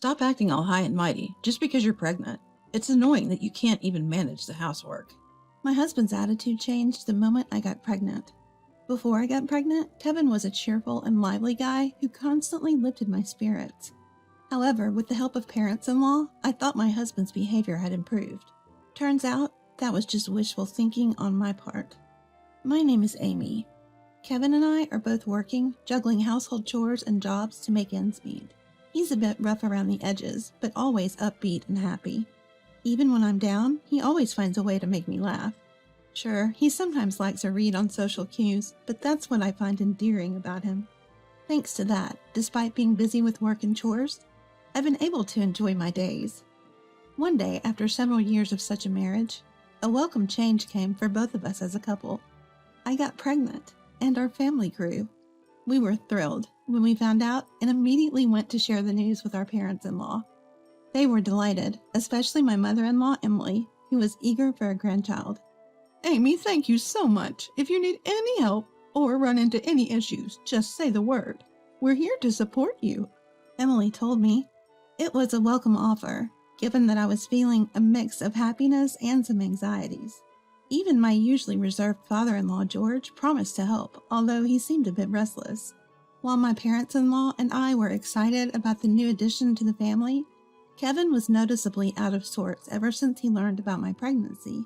Stop acting all high and mighty just because you're pregnant. It's annoying that you can't even manage the housework. My husband's attitude changed the moment I got pregnant. Before I got pregnant, Kevin was a cheerful and lively guy who constantly lifted my spirits. However, with the help of parents-in-law, I thought my husband's behavior had improved. Turns out, that was just wishful thinking on my part. My name is Amy. Kevin and I are both working, juggling household chores and jobs to make ends meet. He's a bit rough around the edges, but always upbeat and happy. Even when I'm down, he always finds a way to make me laugh. Sure, he sometimes likes a read on social cues, but that's what I find endearing about him. Thanks to that, despite being busy with work and chores, I've been able to enjoy my days. One day, after several years of such a marriage, a welcome change came for both of us as a couple. I got pregnant, and our family grew. We were thrilled when we found out and immediately went to share the news with our parents-in-law. They were delighted, especially my mother-in-law, Emily, who was eager for a grandchild. Amy, thank you so much. If you need any help or run into any issues, just say the word. We're here to support you, Emily told me. It was a welcome offer, given that I was feeling a mix of happiness and some anxieties. Even my usually reserved father-in-law, George, promised to help, although he seemed a bit restless. While my parents-in-law and I were excited about the new addition to the family, Kevin was noticeably out of sorts ever since he learned about my pregnancy.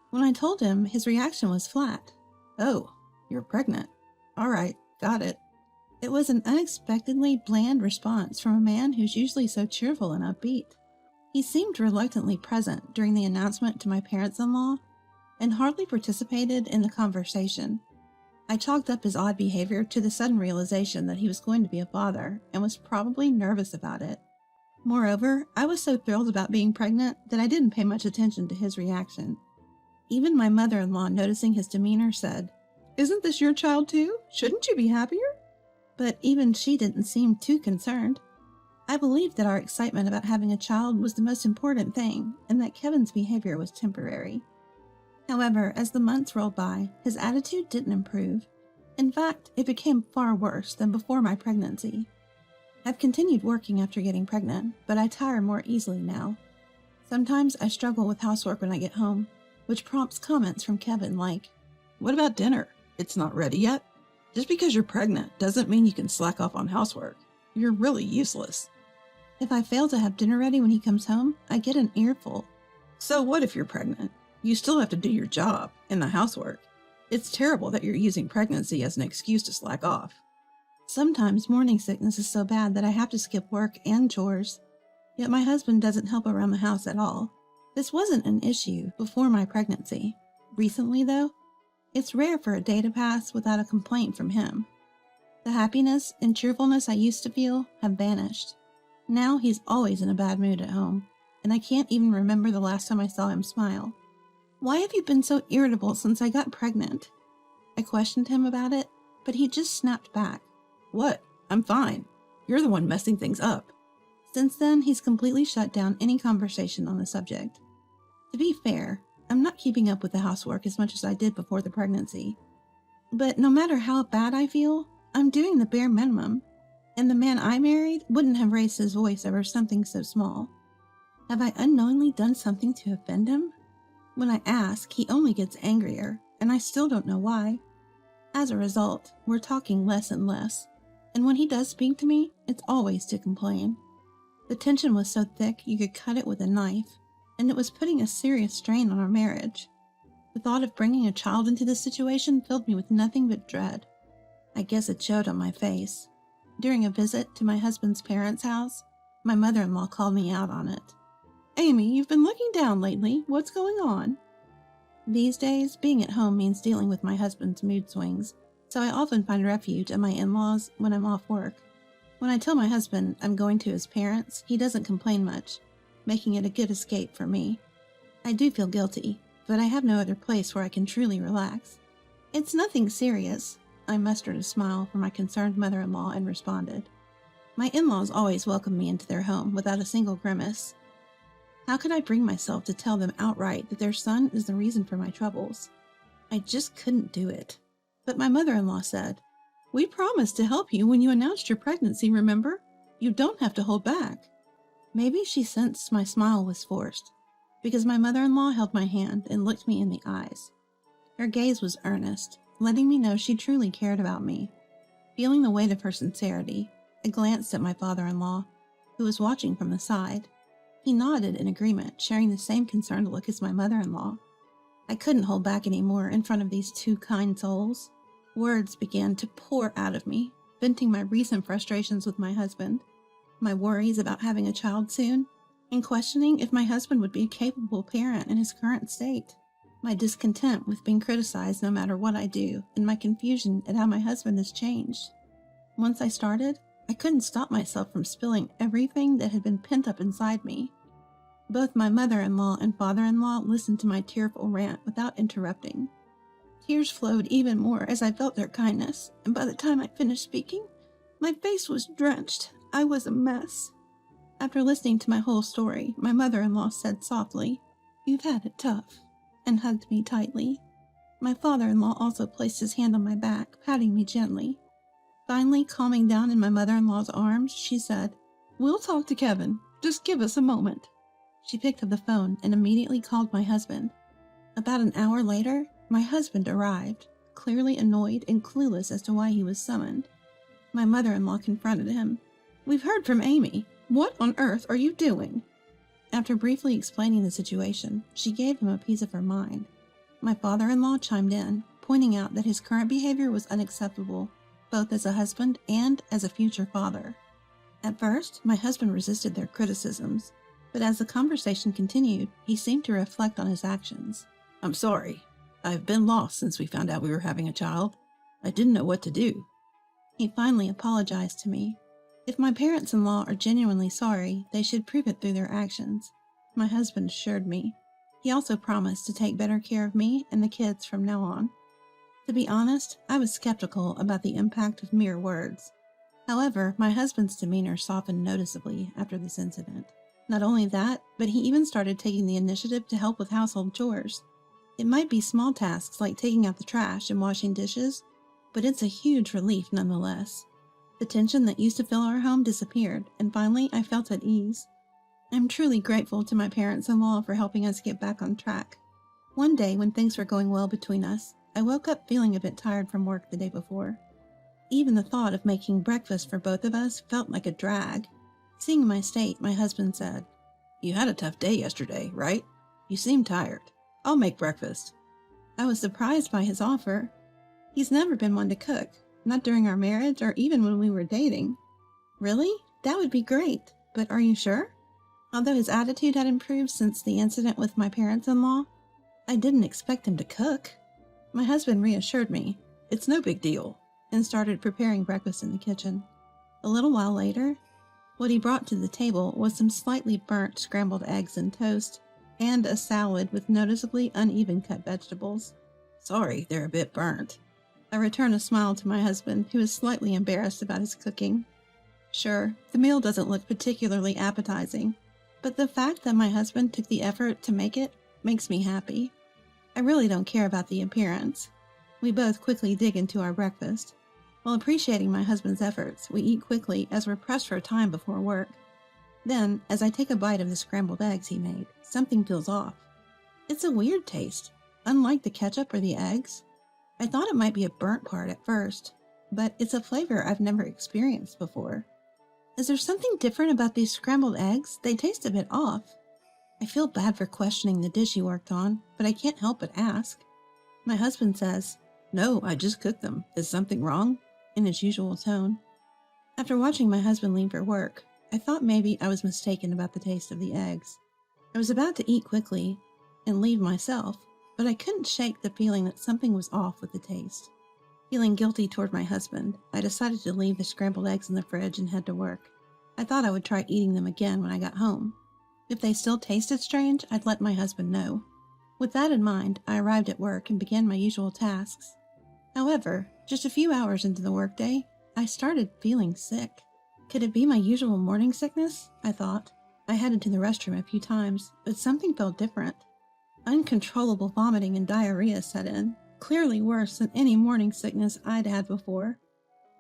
When I told him, his reaction was flat. "Oh, you're pregnant. All right, got it." It was an unexpectedly bland response from a man who's usually so cheerful and upbeat. He seemed reluctantly present during the announcement to my parents-in-law and hardly participated in the conversation. I chalked up his odd behavior to the sudden realization that he was going to be a father and was probably nervous about it. Moreover, I was so thrilled about being pregnant that I didn't pay much attention to his reaction. Even my mother-in-law, noticing his demeanor, said, "Isn't this your child too? Shouldn't you be happier?" But even she didn't seem too concerned. I believed that our excitement about having a child was the most important thing, and that Kevin's behavior was temporary. However, as the months rolled by, his attitude didn't improve. In fact, it became far worse than before my pregnancy. I've continued working after getting pregnant, but I tire more easily now. Sometimes I struggle with housework when I get home, which prompts comments from Kevin like, "What about dinner? It's not ready yet?" Just because you're pregnant doesn't mean you can slack off on housework. You're really useless. If I fail to have dinner ready when he comes home, I get an earful. So what if you're pregnant? You still have to do your job and the housework. It's terrible that you're using pregnancy as an excuse to slack off. Sometimes morning sickness is so bad that I have to skip work and chores. Yet my husband doesn't help around the house at all. This wasn't an issue before my pregnancy. Recently, though, it's rare for a day to pass without a complaint from him. The happiness and cheerfulness I used to feel have vanished. Now he's always in a bad mood at home, and I can't even remember the last time I saw him smile. "Why have you been so irritable since I got pregnant?" I questioned him about it, but he just snapped back. "What? I'm fine. You're the one messing things up." Since then, he's completely shut down any conversation on the subject. To be fair, I'm not keeping up with the housework as much as I did before the pregnancy. But no matter how bad I feel, I'm doing the bare minimum, and the man I married wouldn't have raised his voice over something so small. Have I unknowingly done something to offend him? When I ask, he only gets angrier, and I still don't know why. As a result, we're talking less and less, and when he does speak to me, it's always to complain. The tension was so thick you could cut it with a knife, and it was putting a serious strain on our marriage. The thought of bringing a child into this situation filled me with nothing but dread. I guess it showed on my face. During a visit to my husband's parents' house, my mother-in-law called me out on it. "Amy, you've been looking down lately. What's going on?" These days, being at home means dealing with my husband's mood swings, so I often find refuge at my in-laws when I'm off work. When I tell my husband I'm going to his parents, he doesn't complain much, making it a good escape for me. I do feel guilty, but I have no other place where I can truly relax. "It's nothing serious." I mustered a smile from my concerned mother-in-law and responded. My in-laws always welcome me into their home without a single grimace. How could I bring myself to tell them outright that their son is the reason for my troubles? I just couldn't do it. But my mother-in-law said, "We promised to help you when you announced your pregnancy, remember? You don't have to hold back." Maybe she sensed my smile was forced, because my mother-in-law held my hand and looked me in the eyes. Her gaze was earnest, letting me know she truly cared about me. Feeling the weight of her sincerity, I glanced at my father-in-law, who was watching from the side. He nodded in agreement, sharing the same concerned look as my mother-in-law. I couldn't hold back anymore in front of these two kind souls. Words began to pour out of me, venting my recent frustrations with my husband, my worries about having a child soon, and questioning if my husband would be a capable parent in his current state. My discontent with being criticized no matter what I do, and my confusion at how my husband has changed. Once I started, I couldn't stop myself from spilling everything that had been pent up inside me. Both my mother-in-law and father-in-law listened to my tearful rant without interrupting. Tears flowed even more as I felt their kindness, and by the time I finished speaking, my face was drenched. I was a mess. After listening to my whole story, my mother-in-law said softly, "You've had it tough," and hugged me tightly. My father-in-law also placed his hand on my back, patting me gently. Finally, calming down in my mother-in-law's arms, she said, "We'll talk to Kevin. Just give us a moment." She picked up the phone and immediately called my husband. About an hour later, my husband arrived, clearly annoyed and clueless as to why he was summoned. My mother-in-law confronted him. "We've heard from Amy. What on earth are you doing?" After briefly explaining the situation, she gave him a piece of her mind. My father-in-law chimed in, pointing out that his current behavior was unacceptable, both as a husband and as a future father. At first, my husband resisted their criticisms, but as the conversation continued, he seemed to reflect on his actions. "I'm sorry. I've been lost since we found out we were having a child. I didn't know what to do." He finally apologized to me. If my parents-in-law are genuinely sorry, they should prove it through their actions, my husband assured me. He also promised to take better care of me and the kids from now on. To be honest, I was skeptical about the impact of mere words. However, my husband's demeanor softened noticeably after this incident. Not only that, but he even started taking the initiative to help with household chores. It might be small tasks like taking out the trash and washing dishes, but it's a huge relief nonetheless. The tension that used to fill our home disappeared, and finally I felt at ease. I'm truly grateful to my parents-in-law for helping us get back on track. One day, when things were going well between us, I woke up feeling a bit tired from work the day before. Even the thought of making breakfast for both of us felt like a drag. Seeing my state, my husband said, "You had a tough day yesterday, right? You seem tired. I'll make breakfast." I was surprised by his offer. He's never been one to cook, not during our marriage or even when we were dating. "Really? That would be great, but are you sure?" Although his attitude had improved since the incident with my parents-in-law, I didn't expect him to cook. My husband reassured me, "It's no big deal," and started preparing breakfast in the kitchen. A little while later, what he brought to the table was some slightly burnt scrambled eggs and toast, and a salad with noticeably uneven cut vegetables. "Sorry, they're a bit burnt." I returned a smile to my husband, who was slightly embarrassed about his cooking. Sure, the meal doesn't look particularly appetizing, but the fact that my husband took the effort to make it makes me happy. I really don't care about the appearance. We both quickly dig into our breakfast. While appreciating my husband's efforts, we eat quickly as we're pressed for time before work. Then, as I take a bite of the scrambled eggs he made, something feels off. It's a weird taste, unlike the ketchup or the eggs. I thought it might be a burnt part at first, but it's a flavor I've never experienced before. Is there something different about these scrambled eggs? They taste a bit off. I feel bad for questioning the dish he worked on, but I can't help but ask. My husband says, "No, I just cooked them. Is something wrong?" in his usual tone. After watching my husband leave for work, I thought maybe I was mistaken about the taste of the eggs. I was about to eat quickly and leave myself, but I couldn't shake the feeling that something was off with the taste. Feeling guilty toward my husband, I decided to leave the scrambled eggs in the fridge and head to work. I thought I would try eating them again when I got home. If they still tasted strange, I'd let my husband know. With that in mind, I arrived at work and began my usual tasks. However, just a few hours into the workday, I started feeling sick. Could it be my usual morning sickness? I thought. I headed to the restroom a few times, but something felt different. Uncontrollable vomiting and diarrhea set in, clearly worse than any morning sickness I'd had before.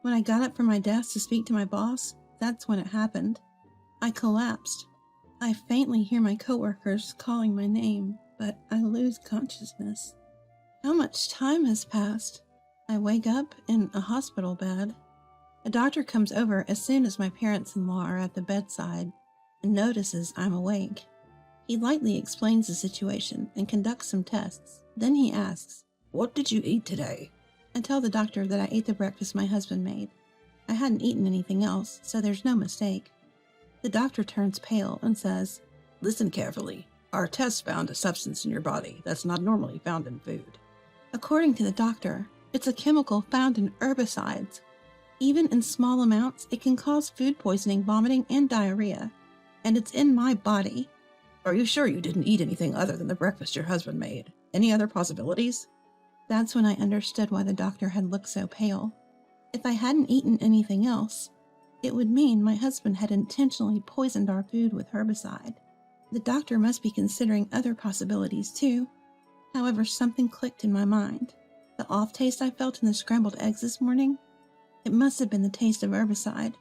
When I got up from my desk to speak to my boss, that's when it happened. I collapsed. I faintly hear my coworkers calling my name, but I lose consciousness. How much time has passed? I wake up in a hospital bed. A doctor comes over as soon as my parents-in-law are at the bedside and notices I'm awake. He lightly explains the situation and conducts some tests. Then he asks, "What did you eat today?" I tell the doctor that I ate the breakfast my husband made. I hadn't eaten anything else, so there's no mistake. The doctor turns pale and says, "Listen carefully. Our tests found a substance in your body that's not normally found in food." According to the doctor, it's a chemical found in herbicides. Even in small amounts, it can cause food poisoning, vomiting, and diarrhea. And it's in my body. Are you sure you didn't eat anything other than the breakfast your husband made? Any other possibilities? That's when I understood why the doctor had looked so pale. If I hadn't eaten anything else, it would mean my husband had intentionally poisoned our food with herbicide. The doctor must be considering other possibilities too. However, something clicked in my mind. The off taste I felt in the scrambled eggs this morning, it must have been the taste of herbicide.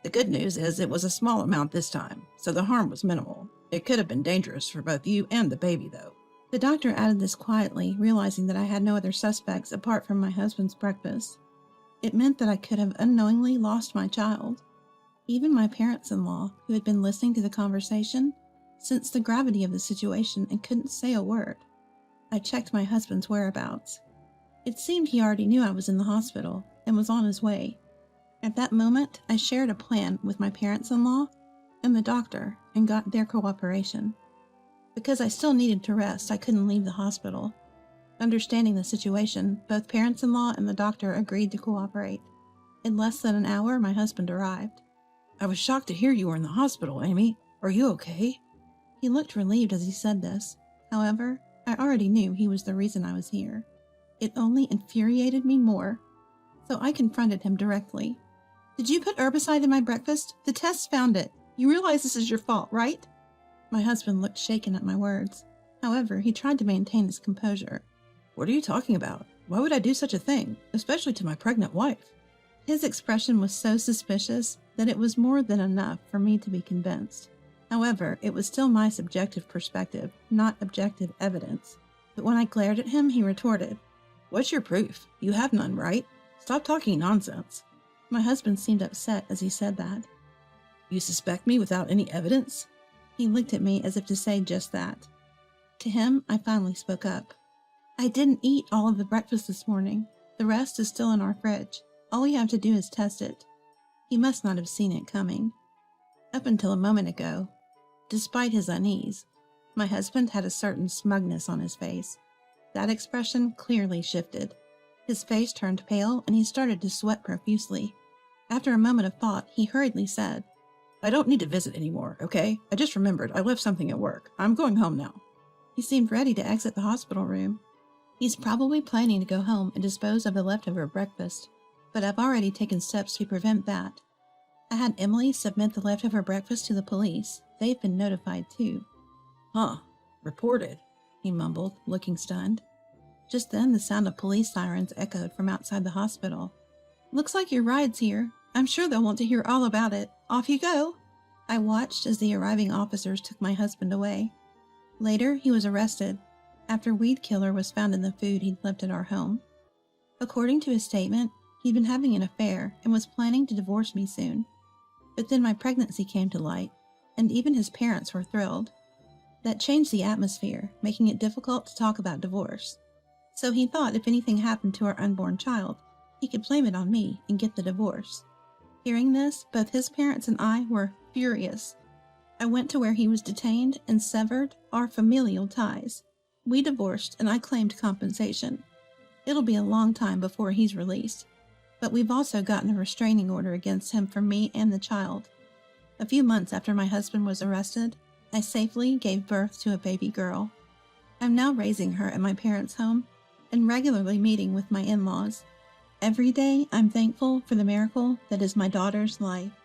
The good news is it was a small amount this time, so the harm was minimal. It could have been dangerous for both you and the baby, though. The doctor added this quietly, realizing that I had no other suspects apart from my husband's breakfast. It meant that I could have unknowingly lost my child. Even my parents-in-law, who had been listening to the conversation, sensed the gravity of the situation and couldn't say a word. I checked my husband's whereabouts. It seemed he already knew I was in the hospital and was on his way. At that moment, I shared a plan with my parents-in-law and the doctor and got their cooperation. Because I still needed to rest, I couldn't leave the hospital. Understanding the situation, both parents-in-law and the doctor agreed to cooperate. In less than an hour, my husband arrived. I was shocked to hear you were in the hospital, Amy. Are you okay? He looked relieved as he said this. However, I already knew he was the reason I was here. It only infuriated me more, so I confronted him directly. Did you put herbicide in my breakfast? The tests found it. You realize this is your fault, right? My husband looked shaken at my words. However, he tried to maintain his composure. What are you talking about? Why would I do such a thing, especially to my pregnant wife? His expression was so suspicious that it was more than enough for me to be convinced. However, it was still my subjective perspective, not objective evidence. But when I glared at him, he retorted, "What's your proof? You have none, right? Stop talking nonsense." My husband seemed upset as he said that. You suspect me without any evidence? He looked at me as if to say just that. To him, I finally spoke up. I didn't eat all of the breakfast this morning. The rest is still in our fridge. All we have to do is test it. He must not have seen it coming. Up until a moment ago, despite his unease, my husband had a certain smugness on his face. That expression clearly shifted. His face turned pale and he started to sweat profusely. After a moment of thought, he hurriedly said, "I don't need to visit anymore, okay? I just remembered I left something at work. I'm going home now." He seemed ready to exit the hospital room. He's probably planning to go home and dispose of the leftover breakfast, but I've already taken steps to prevent that. I had Emily submit the leftover breakfast to the police. They've been notified too. Huh, reported, he mumbled, looking stunned. Just then the sound of police sirens echoed from outside the hospital. Looks like your ride's here. I'm sure they'll want to hear all about it. Off you go. I watched as the arriving officers took my husband away. Later, he was arrested after weed killer was found in the food he'd left at our home. According to his statement, he'd been having an affair and was planning to divorce me soon. But then my pregnancy came to light, and even his parents were thrilled. That changed the atmosphere, making it difficult to talk about divorce. So he thought if anything happened to our unborn child, he could blame it on me and get the divorce. Hearing this, both his parents and I were furious. I went to where he was detained and severed our familial ties. We divorced and I claimed compensation. It'll be a long time before he's released, but we've also gotten a restraining order against him for me and the child. A few months after my husband was arrested, I safely gave birth to a baby girl. I'm now raising her at my parents' home and regularly meeting with my in-laws. Every day, I'm thankful for the miracle that is my daughter's life.